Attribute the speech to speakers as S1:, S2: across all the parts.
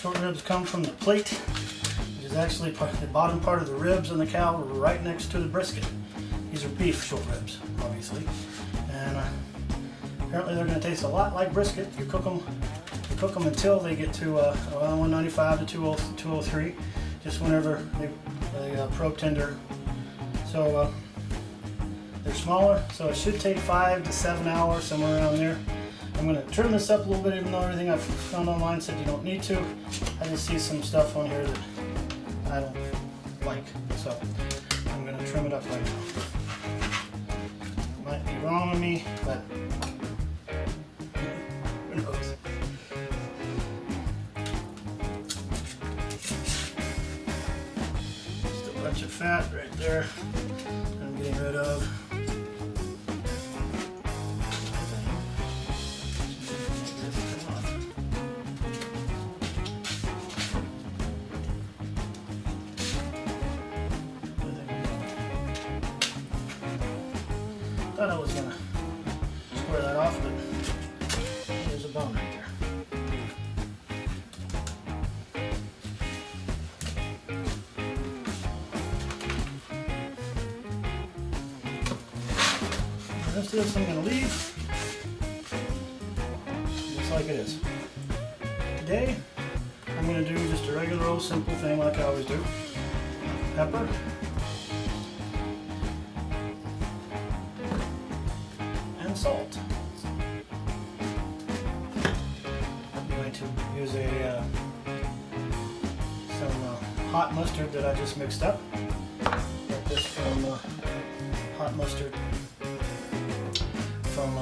S1: Short ribs come from the plate, which is actually the bottom part of the ribs on the cow right next to the brisket. These are beef short ribs, obviously. And apparently they're going to taste a lot like brisket. You cook them until they get to 195 to 203, just whenever they probe tender. So they're smaller, so it should take 5 to 7 hours, somewhere around there. I'm going to trim this up a little bit, even though everything I've found online said you don't need to. I just see some stuff on here that I don't like, so I'm going to trim it up right now. Might be wrong on me, but who knows. Just a bunch of fat right there I'm getting rid of. Thought I was going to square that off, but there's a bone right there. The rest of this I'm going to leave just like it is. Today I'm going to do just a regular old simple thing like I always do. Pepper. Salt. I'm going to use some hot mustard that I just mixed up. Got this from hot mustard from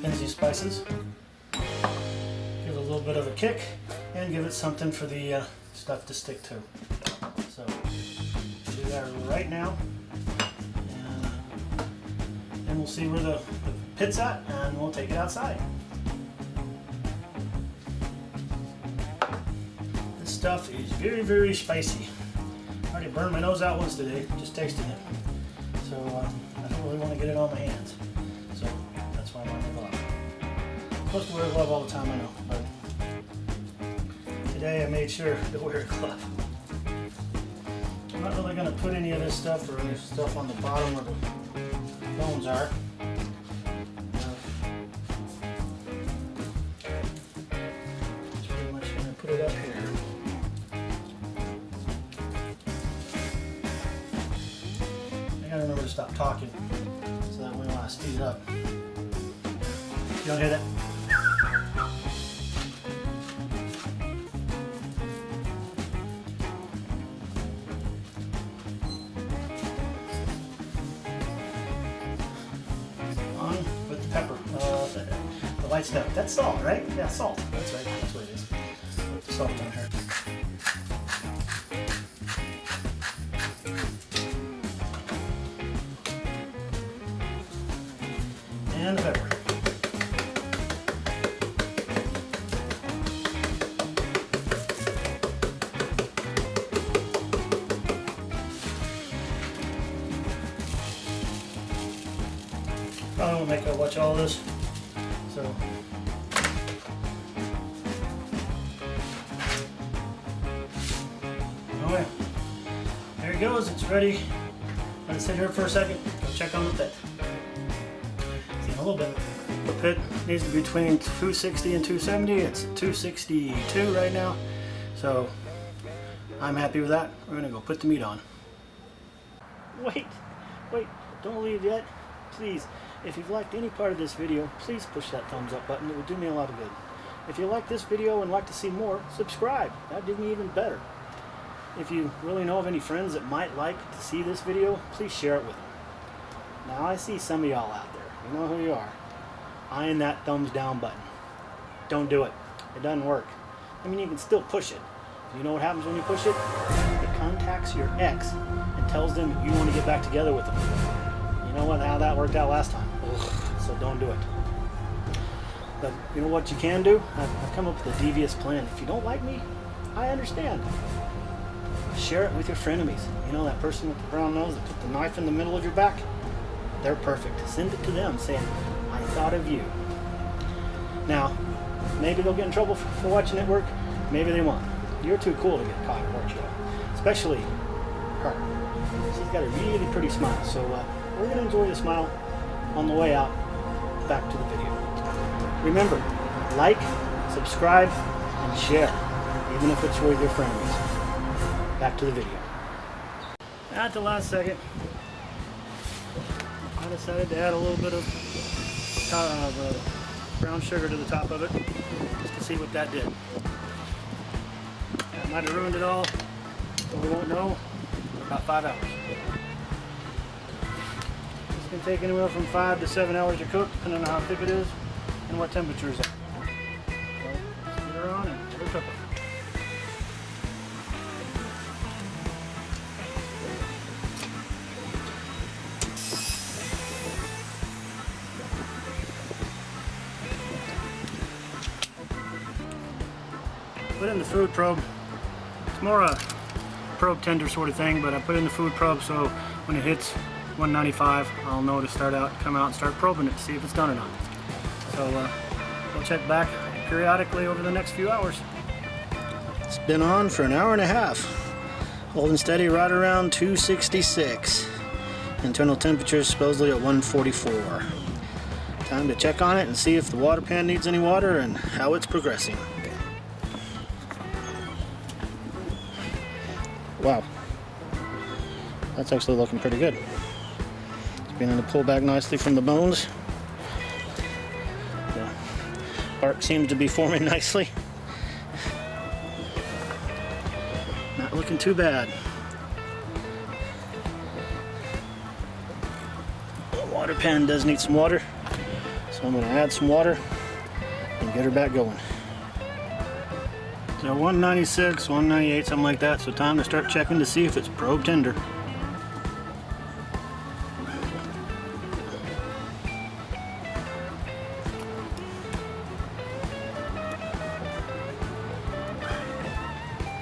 S1: Enzy Spices. Give it a little bit of a kick and give it something for the stuff to stick to. So do that right now. We'll see where the pit's at, and we'll take it outside. This stuff is very, very spicy. I already burned my nose out once today, just tasting it. So I don't really want to get it on my hands. So that's why I'm wearing a glove. I'm supposed to wear a glove all the time, I know, but today I made sure to wear a glove. I'm not really going to put any of this stuff or any stuff on the bottom where the bones are. Just pretty much going to put it up here. I gotta remember to stop talking so that way when I speed it up. You don't hear that? Pepper, the white stuff. That's salt, right? Yeah, salt. That's right. That's what it is. Put the salt on here. And the pepper. I don't make her watch all this, so oh yeah, there it goes. It's ready. Let it sit here for a second. Go check on the pit. See a little bit. The pit needs to be between 260 and 270. It's 262 right now, so I'm happy with that. We're gonna go put the meat on. Wait, don't leave yet, please. If you've liked any part of this video, please push that thumbs up button. It would do me a lot of good. If you like this video and like to see more, subscribe. That'd do me even better. If you really know of any friends that might like to see this video, please share it with them. Now I see some of y'all out there. You know who you are. Eyeing that thumbs down button. Don't do it. It doesn't work. I mean, you can still push it. You know what happens when you push it? It contacts your ex and tells them you want to get back together with them. You know how that worked out last time. So don't do it. But you know what you can do? I've come up with a devious plan. If you don't like me, I understand. Share it with your frenemies. You know that person with the brown nose that put the knife in the middle of your back? They're perfect. Send it to them saying, I thought of you. Now, maybe they'll get in trouble for watching it work. maybe they won't. You're too cool to get caught at work, especially her. She's got a really pretty smile, so we're going to enjoy the smile on the way out. Back to the video. Remember, like, subscribe, and share, even if it's with your friends. Back to the video. At the last second, I decided to add a little bit of brown sugar to the top of it, just to see what that did. That might have ruined it all, but we won't know for about 5 hours. This can take anywhere from 5 to 7 hours to cook, depending on how thick it is and what temperature is at. So let's get her on and let her cook it. Put in the food probe. It's more a probe tender sort of thing, but I put in the food probe so when it hits 195, I'll know to come out and start probing it to see if it's done or not. So we'll check back periodically over the next few hours. It's been on for an hour and a half, holding steady right around 266. Internal temperature is supposedly at 144. Time to check on it and see if the water pan needs any water and how it's progressing. Wow, that's actually looking pretty good. It's beginning to pull back nicely from the bones. The bark seems to be forming nicely. Not looking too bad. The water pan does need some water, so I'm going to add some water and get her back going. So 196, 198, something like that, so time to start checking to see if it's probe tender.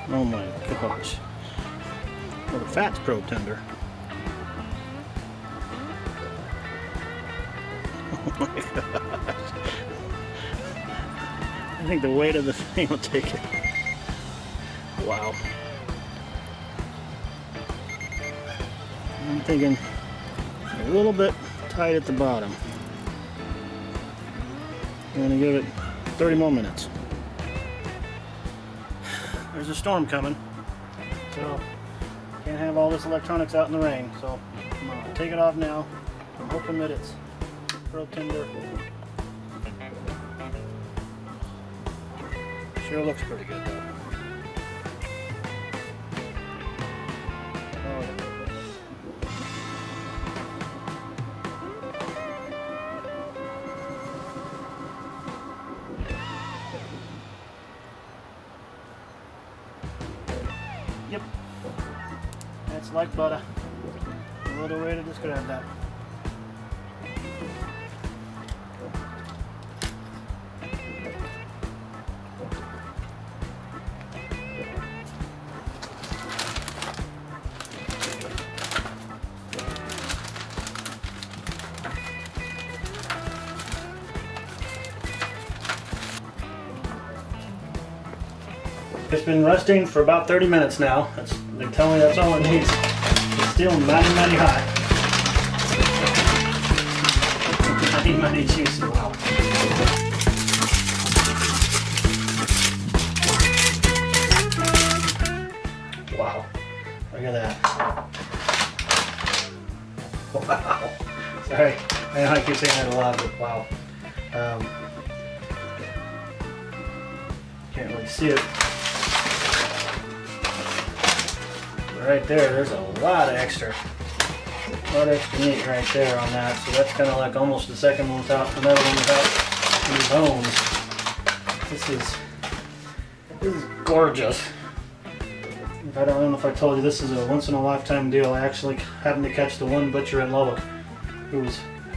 S1: Oh my gosh. Well, the fat's probe tender. Oh my gosh. I think the weight of the thing will take it. Wow. I'm thinking a little bit tight at the bottom. I'm going to give it 30 more minutes. There's a storm coming, so can't have all this electronics out in the rain, so I'm going to take it off now. I'm hoping that it's real tender. Sure looks pretty good though. Yep, that's like butter. No other way to describe that. It's been resting for about 30 minutes now. They tell me that's all it needs. It's still mighty, mighty hot. Mighty, mighty juicy. Wow. Wow. Look at that. Wow. Sorry. I know I keep saying that a lot, but wow. Can't really see it. Right there's a lot of extra meat right there on that. So that's kind of like almost the second one without, another one without any bones. This is gorgeous. I don't know if I told you, this is a once in a lifetime deal. I actually happened to catch the one butcher in Lubbock who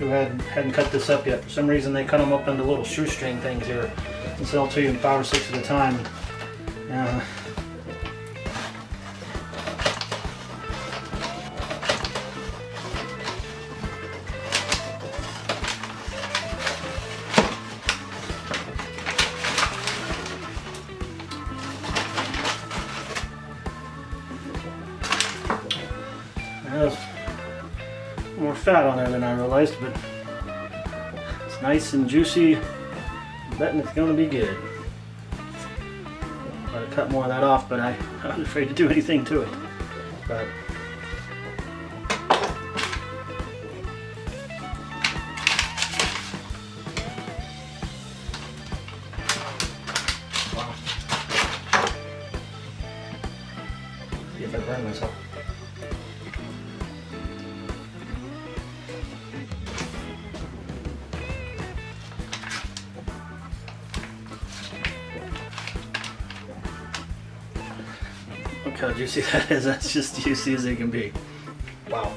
S1: hadn't cut this up yet. For some reason they cut them up into little shoestring things here and sell to you in 5 or 6 at a time. fat on there than I realized, but it's nice and juicy. I'm betting it's gonna be good. I'd have cut more of that off, but I was afraid to do anything to it. But wow. See if I burn myself. Look how juicy that is. That's just juicy as it can be. Wow.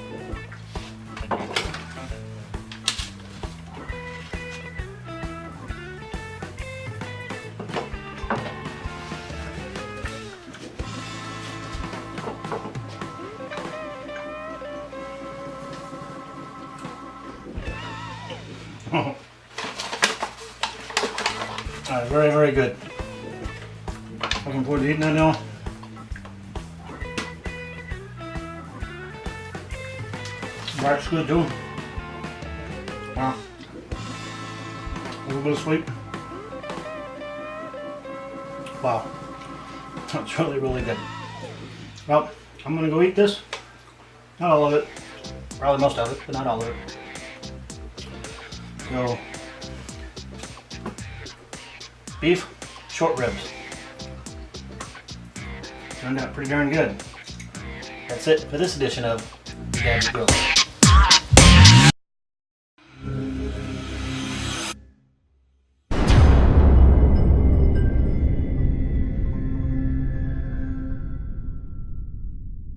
S1: Alright, very, very good. Looking forward to eating that now. That's good too. Wow. A little bit of sweet. Wow. That's really, really good. Well, I'm gonna go eat this. Not all of it. Probably most of it, but not all of it. So, beef, short ribs. Turned out pretty darn good. That's it for this edition of Gadget Grill.